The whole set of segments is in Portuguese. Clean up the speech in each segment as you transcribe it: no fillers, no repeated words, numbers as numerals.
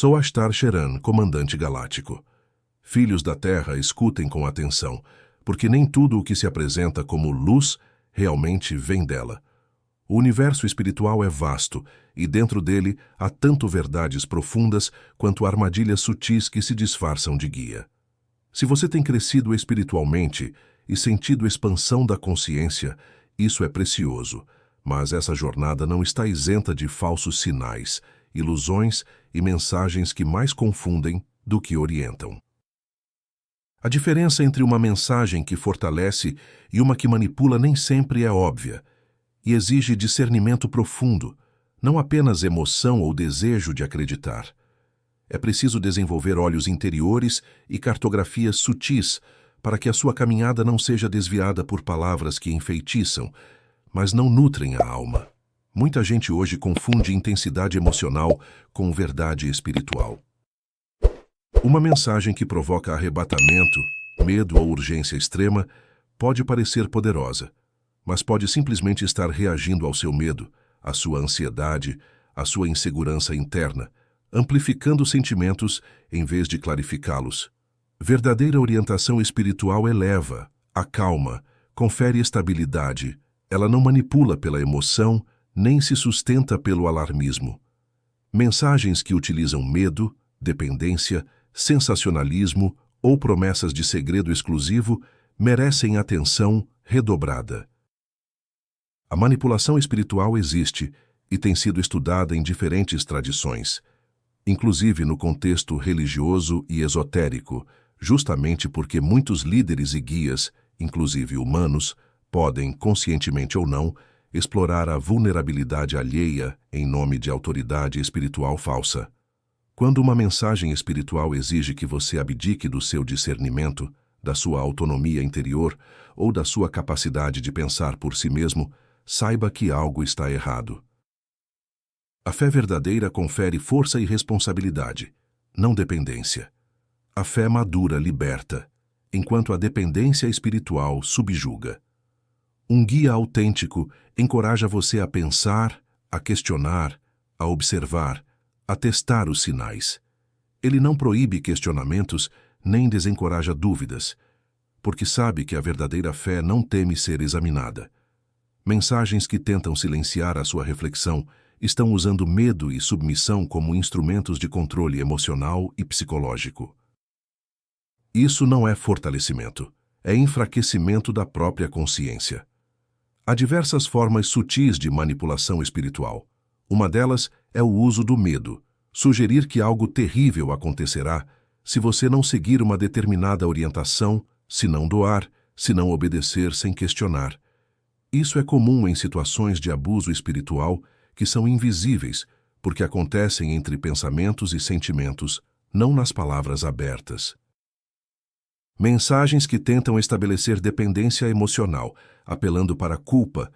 Sou Ashtar Sheran, comandante galáctico. Filhos da Terra, escutem com atenção, porque nem tudo o que se apresenta como luz realmente vem dela. O universo espiritual é vasto, e dentro dele há tanto verdades profundas quanto armadilhas sutis que se disfarçam de guia. Se você tem crescido espiritualmente e sentido expansão da consciência, isso é precioso, mas essa jornada não está isenta de falsos sinais, ilusões e mensagens que mais confundem do que orientam. A diferença entre uma mensagem que fortalece e uma que manipula nem sempre é óbvia, e exige discernimento profundo, não apenas emoção ou desejo de acreditar. É preciso desenvolver olhos interiores e cartografias sutis para que a sua caminhada não seja desviada por palavras que enfeitiçam, mas não nutrem a alma. Muita gente hoje confunde intensidade emocional com verdade espiritual. Uma mensagem que provoca arrebatamento, medo ou urgência extrema pode parecer poderosa, mas pode simplesmente estar reagindo ao seu medo, à sua ansiedade, à sua insegurança interna, amplificando sentimentos em vez de clarificá-los. Verdadeira orientação espiritual eleva, acalma, confere estabilidade. Ela não manipula pela emoção, nem se sustenta pelo alarmismo. Mensagens que utilizam medo, dependência, sensacionalismo ou promessas de segredo exclusivo merecem atenção redobrada. A manipulação espiritual existe e tem sido estudada em diferentes tradições, inclusive no contexto religioso e esotérico, justamente porque muitos líderes e guias, inclusive humanos, podem, conscientemente ou não, explorar a vulnerabilidade alheia em nome de autoridade espiritual falsa. Quando uma mensagem espiritual exige que você abdique do seu discernimento, da sua autonomia interior ou da sua capacidade de pensar por si mesmo, saiba que algo está errado. A fé verdadeira confere força e responsabilidade, não dependência. A fé madura liberta, enquanto a dependência espiritual subjuga. Um guia autêntico encoraja você a pensar, a questionar, a observar, a testar os sinais. Ele não proíbe questionamentos nem desencoraja dúvidas, porque sabe que a verdadeira fé não teme ser examinada. Mensagens que tentam silenciar a sua reflexão estão usando medo e submissão como instrumentos de controle emocional e psicológico. Isso não é fortalecimento, é enfraquecimento da própria consciência. Há diversas formas sutis de manipulação espiritual. Uma delas é o uso do medo, sugerir que algo terrível acontecerá se você não seguir uma determinada orientação, se não doar, se não obedecer sem questionar. Isso é comum em situações de abuso espiritual que são invisíveis, porque acontecem entre pensamentos e sentimentos, não nas palavras abertas. Mensagens que tentam estabelecer dependência emocional, apelando para culpa,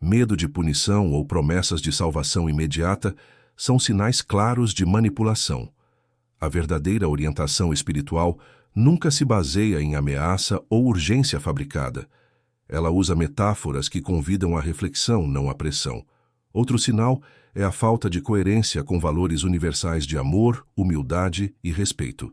medo de punição ou promessas de salvação imediata, são sinais claros de manipulação. A verdadeira orientação espiritual nunca se baseia em ameaça ou urgência fabricada. Ela usa metáforas que convidam à reflexão, não à pressão. Outro sinal é a falta de coerência com valores universais de amor, humildade e respeito.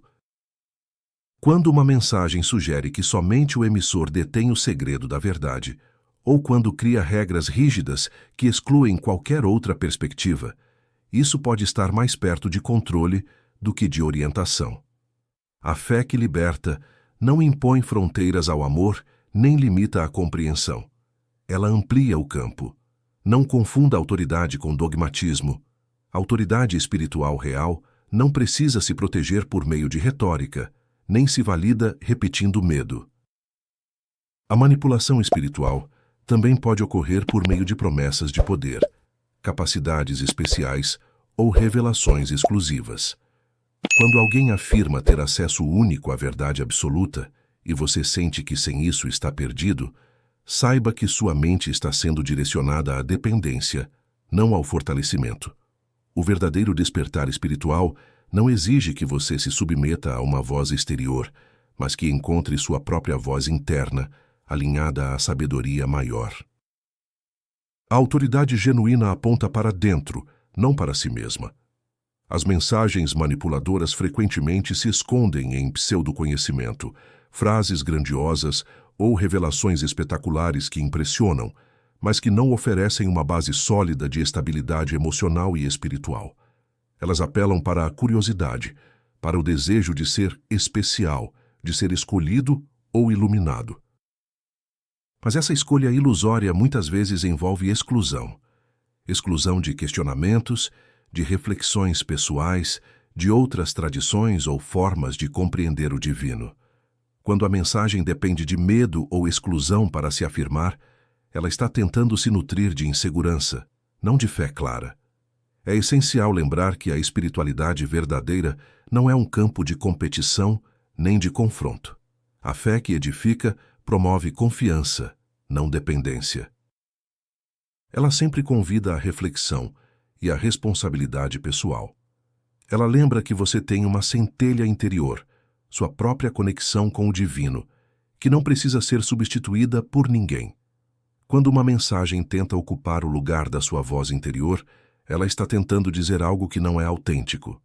Quando uma mensagem sugere que somente o emissor detém o segredo da verdade, ou quando cria regras rígidas que excluem qualquer outra perspectiva, isso pode estar mais perto de controle do que de orientação. A fé que liberta não impõe fronteiras ao amor nem limita a compreensão. Ela amplia o campo. Não confunda autoridade com dogmatismo. A autoridade espiritual real não precisa se proteger por meio de retórica, nem se valida repetindo medo. A manipulação espiritual também pode ocorrer por meio de promessas de poder, capacidades especiais ou revelações exclusivas. Quando alguém afirma ter acesso único à verdade absoluta e você sente que sem isso está perdido, saiba que sua mente está sendo direcionada à dependência, não ao fortalecimento. O verdadeiro despertar espiritual não exige que você se submeta a uma voz exterior, mas que encontre sua própria voz interna, alinhada à sabedoria maior. A autoridade genuína aponta para dentro, não para si mesma. As mensagens manipuladoras frequentemente se escondem em pseudoconhecimento, frases grandiosas ou revelações espetaculares que impressionam, mas que não oferecem uma base sólida de estabilidade emocional e espiritual. Elas apelam para a curiosidade, para o desejo de ser especial, de ser escolhido ou iluminado. Mas essa escolha ilusória muitas vezes envolve exclusão. Exclusão de questionamentos, de reflexões pessoais, de outras tradições ou formas de compreender o divino. Quando a mensagem depende de medo ou exclusão para se afirmar, ela está tentando se nutrir de insegurança, não de fé clara. É essencial lembrar que a espiritualidade verdadeira não é um campo de competição nem de confronto. A fé que edifica promove confiança, não dependência. Ela sempre convida à reflexão e à responsabilidade pessoal. Ela lembra que você tem uma centelha interior, sua própria conexão com o divino, que não precisa ser substituída por ninguém. Quando uma mensagem tenta ocupar o lugar da sua voz interior, ela está tentando dizer algo que não é autêntico.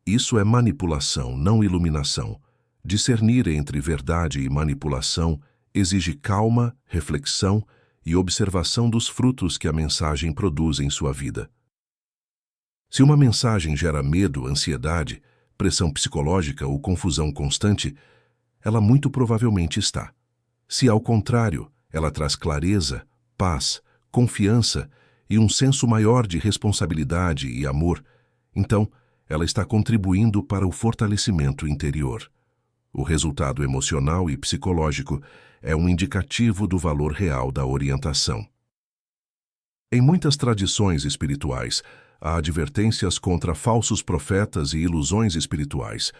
Isso é manipulação, não iluminação. Discernir entre verdade e manipulação exige calma, reflexão e observação dos frutos que a mensagem produz em sua vida. Se uma mensagem gera medo, ansiedade, pressão psicológica ou confusão constante, ela muito provavelmente está. Se, ao contrário, ela traz clareza, paz, confiança e um senso maior de responsabilidade e amor, então ela está contribuindo para o fortalecimento interior. O resultado emocional e psicológico é um indicativo do valor real da orientação. Em muitas tradições espirituais, há advertências contra falsos profetas e ilusões espirituais,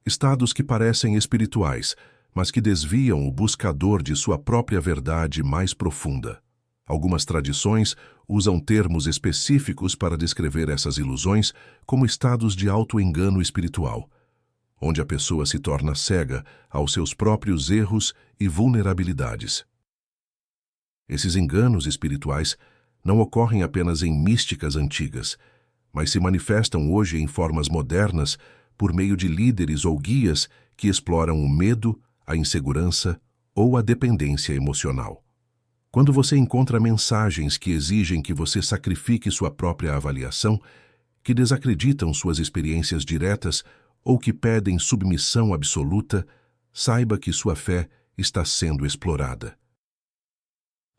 estados que parecem espirituais, mas que desviam o buscador de sua própria verdade mais profunda. Algumas tradições usam termos específicos para descrever essas ilusões como estados de auto-engano espiritual, onde a pessoa se torna cega aos seus próprios erros e vulnerabilidades. Esses enganos espirituais não ocorrem apenas em místicas antigas, mas se manifestam hoje em formas modernas por meio de líderes ou guias que exploram o medo, a insegurança ou a dependência emocional. Quando você encontra mensagens que exigem que você sacrifique sua própria avaliação, que desacreditam suas experiências diretas ou que pedem submissão absoluta, saiba que sua fé está sendo explorada.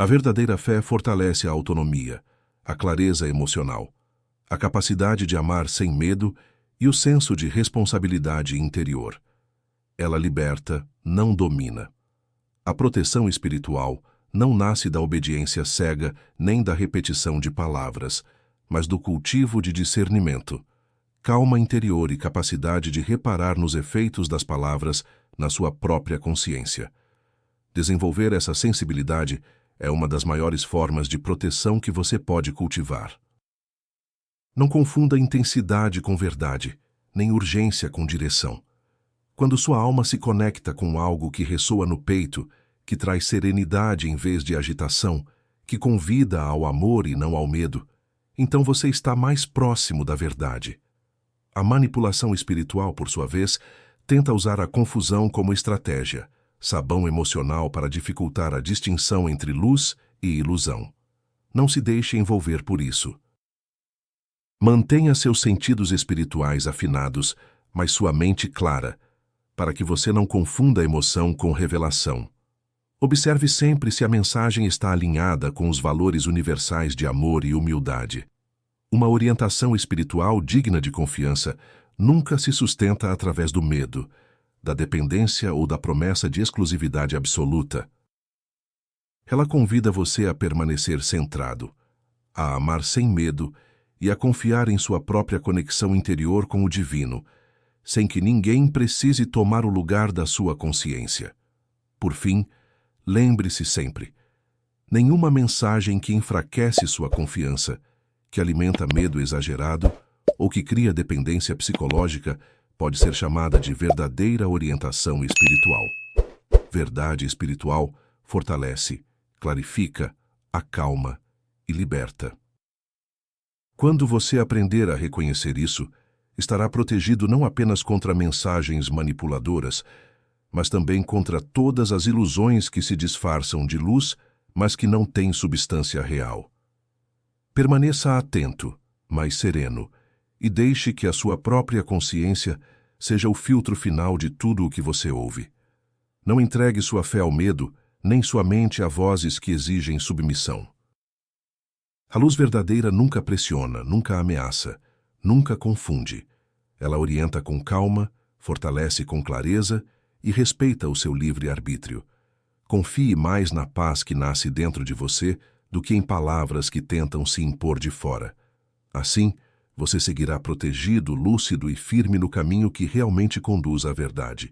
A verdadeira fé fortalece a autonomia, a clareza emocional, a capacidade de amar sem medo e o senso de responsabilidade interior. Ela liberta, não domina. A proteção espiritual não nasce da obediência cega nem da repetição de palavras, mas do cultivo de discernimento, calma interior e capacidade de reparar nos efeitos das palavras na sua própria consciência. Desenvolver essa sensibilidade é uma das maiores formas de proteção que você pode cultivar. Não confunda intensidade com verdade, nem urgência com direção. Quando sua alma se conecta com algo que ressoa no peito, que traz serenidade em vez de agitação, que convida ao amor e não ao medo, então você está mais próximo da verdade. A manipulação espiritual, por sua vez, tenta usar a confusão como estratégia, sabão emocional para dificultar a distinção entre luz e ilusão. Não se deixe envolver por isso. Mantenha seus sentidos espirituais afinados, mas sua mente clara, para que você não confunda emoção com revelação. Observe sempre se a mensagem está alinhada com os valores universais de amor e humildade. Uma orientação espiritual digna de confiança nunca se sustenta através do medo, da dependência ou da promessa de exclusividade absoluta. Ela convida você a permanecer centrado, a amar sem medo e a confiar em sua própria conexão interior com o divino, sem que ninguém precise tomar o lugar da sua consciência. Por fim, lembre-se sempre: nenhuma mensagem que enfraquece sua confiança, que alimenta medo exagerado ou que cria dependência psicológica pode ser chamada de verdadeira orientação espiritual. Verdade espiritual fortalece, clarifica, acalma e liberta. Quando você aprender a reconhecer isso, estará protegido não apenas contra mensagens manipuladoras, mas também contra todas as ilusões que se disfarçam de luz, mas que não têm substância real. Permaneça atento, mas sereno, e deixe que a sua própria consciência seja o filtro final de tudo o que você ouve. Não entregue sua fé ao medo, nem sua mente a vozes que exigem submissão. A luz verdadeira nunca pressiona, nunca ameaça, nunca confunde. Ela orienta com calma, fortalece com clareza e respeita o seu livre-arbítrio. Confie mais na paz que nasce dentro de você do que em palavras que tentam se impor de fora. Assim, você seguirá protegido, lúcido e firme no caminho que realmente conduz à verdade.